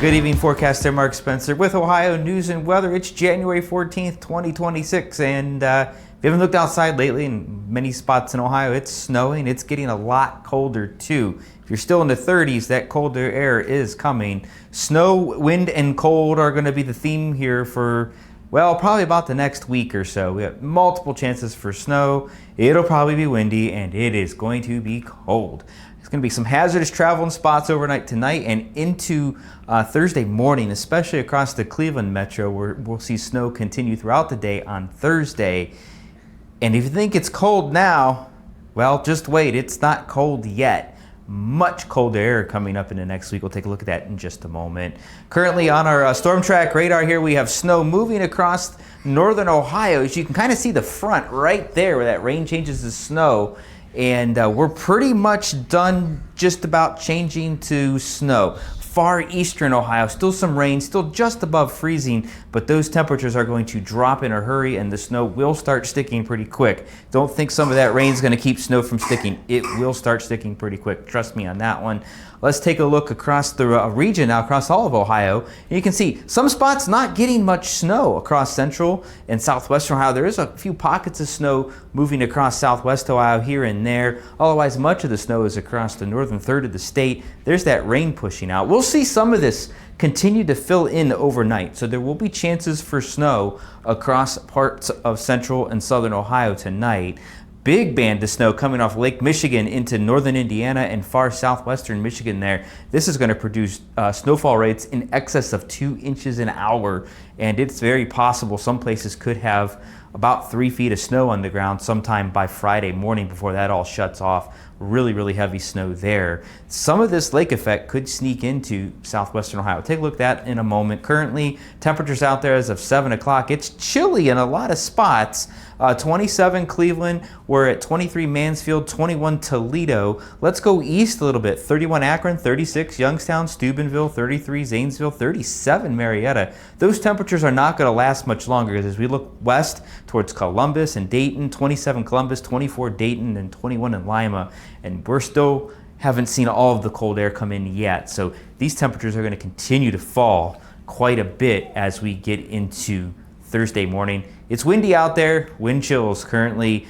Good evening, forecaster Mark Spencer with Ohio News and Weather. It's January 14th, 2026, and if you haven't looked outside lately, in many spots in Ohio, it's snowing. It's getting a lot colder too. If you're still in the 30s, that colder air is coming. Snow, wind, and cold are going to be the theme here for, well, probably about the next week or so. We have multiple chances for snow. It'll probably be windy, and it is going to be cold. There's going to be some hazardous travel in spots overnight tonight and into Thursday morning, especially across the Cleveland metro, where we'll see snow continue throughout the day on Thursday. And if you think it's cold now, well, just wait. It's not cold yet. Much colder air coming up in the next week. We'll take a look at that in just a moment. Currently on our storm track radar here, we have snow moving across northern Ohio. As you can kind of see the front right there where that rain changes to snow. And we're pretty much done just about changing to snow. Far eastern Ohio, still some rain, still just above freezing, but those temperatures are going to drop in a hurry and the snow will start sticking pretty quick. Don't think some of that rain is going to keep snow from sticking. It will start sticking pretty quick. Trust me on that one. Let's take a look across the region now, across all of Ohio. And you can see some spots not getting much snow across central and southwestern Ohio. There is a few pockets of snow moving across southwest Ohio here and there. Otherwise, much of the snow is across the northern third of the state. There's that rain pushing out. We'll see some of this continue to fill in overnight. So there will be chances for snow across parts of central and southern Ohio tonight. Big band of snow coming off Lake Michigan into northern Indiana and far southwestern Michigan there. This is going to produce snowfall rates in excess of 2 inches an hour, and it's very possible some places could have about 3 feet of snow on the ground sometime by Friday morning before that all shuts off. Really, really heavy snow there. Some of this lake effect could sneak into southwestern Ohio. Take a look at that in a moment. Currently, temperatures out there as of 7 o'clock. It's chilly in a lot of spots. 27 Cleveland, we're at 23 Mansfield, 21 Toledo. Let's go east a little bit. 31 Akron, 36 Youngstown, Steubenville, 33 Zanesville, 37 Marietta. Those temperatures are not going to last much longer as we look west towards Columbus and Dayton, 27 Columbus, 24 Dayton, and 21 in Lima. And we're still haven't seen all of the cold air come in yet. So these temperatures are going to continue to fall quite a bit as we get into Thursday morning. It's windy out there. Wind chills currently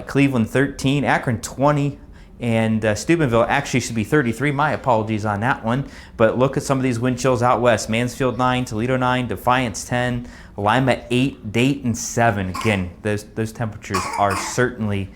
Cleveland 13, Akron 20, and Steubenville actually should be 33. My apologies on that one. But look at some of these wind chills out west. Mansfield 9, Toledo 9, Defiance 10, Lima 8, Dayton 7. Again, those temperatures are certainly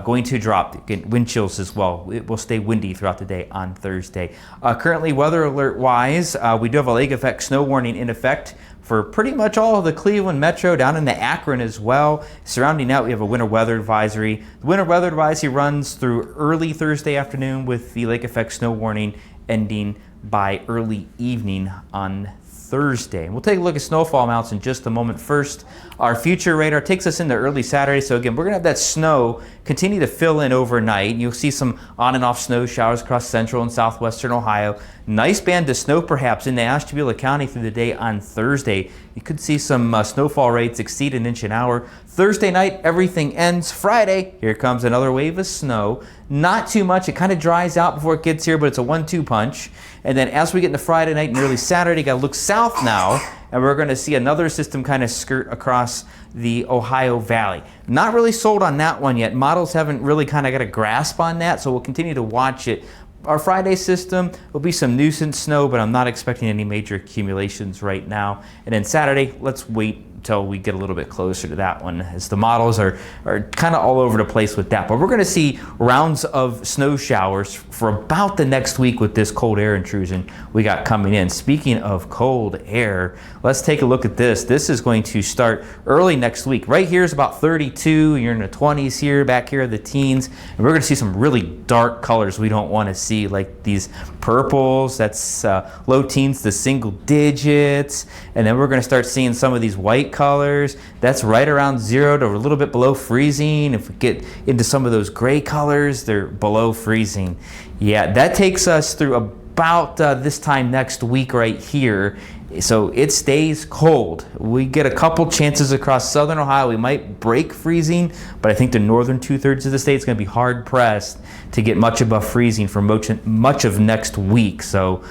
going to drop. Again, wind chills as well. It will stay windy throughout the day on Thursday. Currently, weather alert wise, we do have a lake effect snow warning in effect for pretty much all of the Cleveland metro, down into Akron as well. Surrounding that, we have a winter weather advisory. The winter weather advisory runs through early Thursday afternoon with the lake effect snow warning ending by early evening on Thursday. We'll take a look at snowfall amounts in just a moment. First, our future radar takes us into early Saturday. So again, we're going to have that snow continue to fill in overnight. You'll see some on and off snow showers across central and southwestern Ohio. Nice band of snow perhaps in the Ashtabula County through the day on Thursday. You could see some snowfall rates exceed an inch an hour. Thursday night, everything ends. Friday, here comes another wave of snow. Not too much. It kind of dries out before it gets here, but it's a 1-2 punch. And then as we get into Friday night and early Saturday, got to look south now, and we're going to see another system kind of skirt across the Ohio Valley. Not really sold on that one yet. Models haven't really kind of got a grasp on that, so we'll continue to watch it. Our Friday system will be some nuisance snow, but I'm not expecting any major accumulations right now. And then Saturday, let's wait until we get a little bit closer to that one, as the models are kind of all over the place with that. But we're going to see rounds of snow showers for about the next week with this cold air intrusion we got coming in. Speaking of cold air, let's take a look at this. This is going to start early next week. Right here is about 32. You're in the 20s here. Back here are the teens. And we're going to see some really dark colors we don't want to see, like these purples. That's low teens to single digits. And then we're going to start seeing some of these white colors. That's right around 0 to a little bit below freezing. If we get into some of those gray colors, they're below freezing. Yeah, that takes us through about this time next week right here. So it stays cold. We get a couple chances across southern Ohio. We might break freezing, but I think the northern 2/3 of the state is going to be hard pressed to get much above freezing for much of next week. So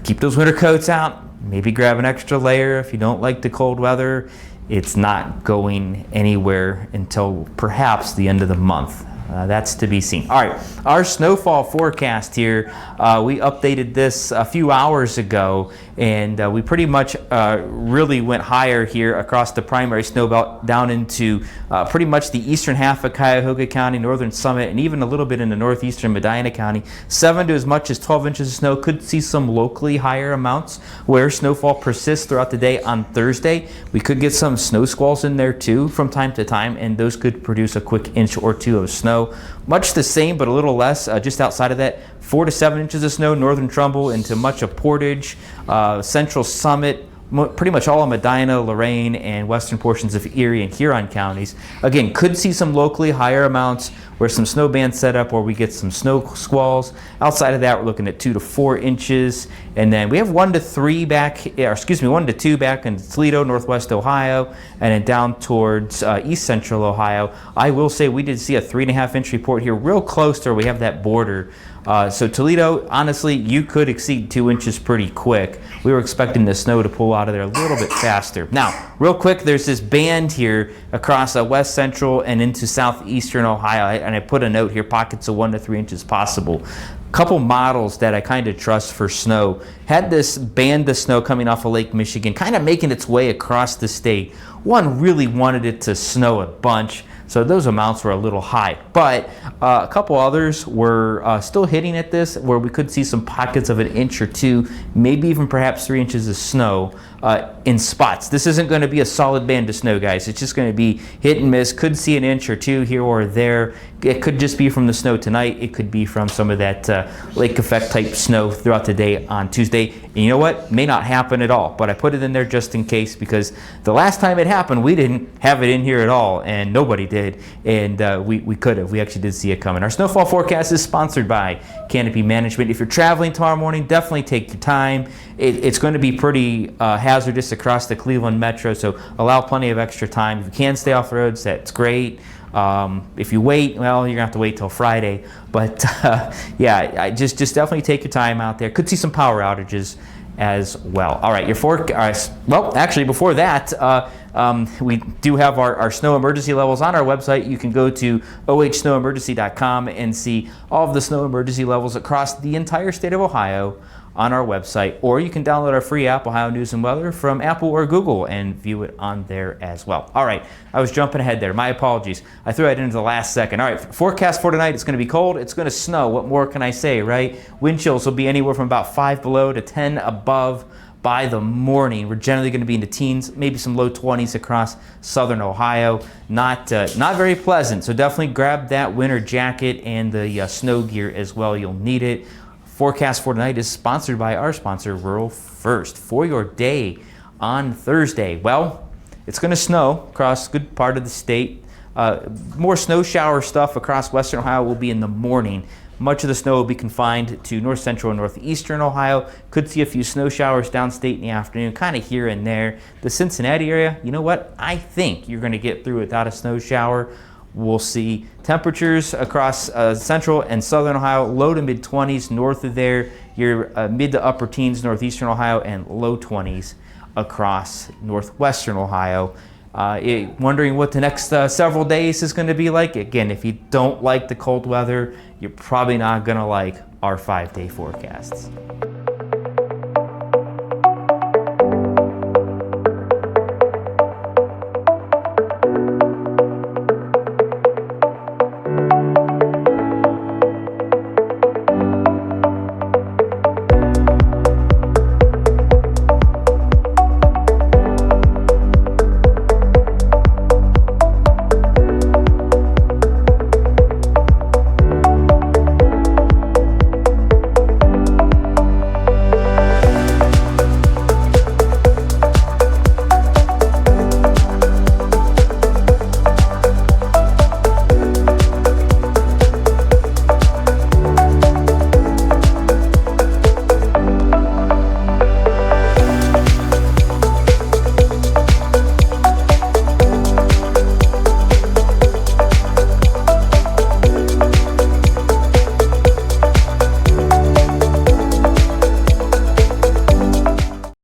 keep those winter coats out. Maybe grab an extra layer if you don't like the cold weather. It's not going anywhere until perhaps the end of the month. That's to be seen. All right, our snowfall forecast here, we updated this a few hours ago, and we pretty much really went higher here across the primary snow belt down into pretty much the eastern half of Cuyahoga County, northern Summit, and even a little bit into northeastern Medina County. 7 to as much as 12 inches of snow. Could see some locally higher amounts where snowfall persists throughout the day on Thursday. We could get some snow squalls in there too from time to time, and those could produce a quick inch or two of snow. Much the same, but a little less just outside of that. 4 to 7 inches of snow, northern Trumbull into much of Portage, central Summit, pretty much all of Medina, Lorain, and western portions of Erie and Huron counties. Again, could see some locally higher amounts where some snow bands set up where we get some snow squalls. Outside of that, we're looking at 2 to 4 inches. And then we have 1 to 2 back in Toledo, northwest Ohio, and then down towards east central Ohio. I will say we did see a 3.5 inch report here real close to where we have that border. So Toledo, honestly, you could exceed 2 inches pretty quick. We were expecting the snow to pull out of there a little bit faster. Now, real quick, there's this band here across west central and into southeastern Ohio, and I put a note here, pockets of 1 to 3 inches possible. Couple models that I kind of trust for snow had this band of snow coming off of Lake Michigan, kind of making its way across the state. One really wanted it to snow a bunch, so those amounts were a little high. But a couple others were still hitting at this, where we could see some pockets of 1 inch or 2, maybe even perhaps 3 inches of snow in spots. This isn't going to be a solid band of snow, guys. It's just going to be hit and miss. Could see 1 inch or 2 here or there. It could just be from the snow tonight. It could be from some of that lake effect type snow throughout the day on Tuesday. And you know what? May not happen at all, but I put it in there just in case, because the last time it happened, we didn't have it in here at all, and nobody did, and we could have. We actually did see it coming. Our snowfall forecast is sponsored by Canopy Management. If you're traveling tomorrow morning, definitely take your time. It's going to be pretty hazardous across the Cleveland metro, so allow plenty of extra time. If you can stay off the roads, that's great. If you wait, well, you're gonna have to wait till Friday. But yeah, just definitely take your time out there. Could see some power outages as well. All right, your forecast. Well, actually, before that, we do have our snow emergency levels on our website. You can go to ohsnowemergency.com and see all of the snow emergency levels across the entire state of Ohio on our website, or you can download our free app, Ohio News and Weather, from Apple or Google and view it on there as well. All right, I was jumping ahead there. My apologies. I threw it into the last second. All right, forecast for tonight, it's going to be cold. It's going to snow. What more can I say, right? Wind chills will be anywhere from about 5 below to 10 above by the morning. We're generally going to be in the teens, maybe some low 20s across southern Ohio. Not very pleasant, so definitely grab that winter jacket and the snow gear as well. You'll need it. Forecast for tonight is sponsored by our sponsor, Rural First. For your day on Thursday, well, it's going to snow across a good part of the state. More snow shower stuff across western Ohio will be in the morning. Much of the snow will be confined to north central and northeastern Ohio. Could see a few snow showers downstate in the afternoon, kind of here and there. The Cincinnati area, you know what? I think you're going to get through without a snow shower. We'll see temperatures across central and southern Ohio, low to mid 20s. North of there, your mid to upper teens, northeastern Ohio, and low 20s across northwestern Ohio. Wondering what the next several days is going to be like. Again, if you don't like the cold weather, you're probably not going to like our 5-day forecasts.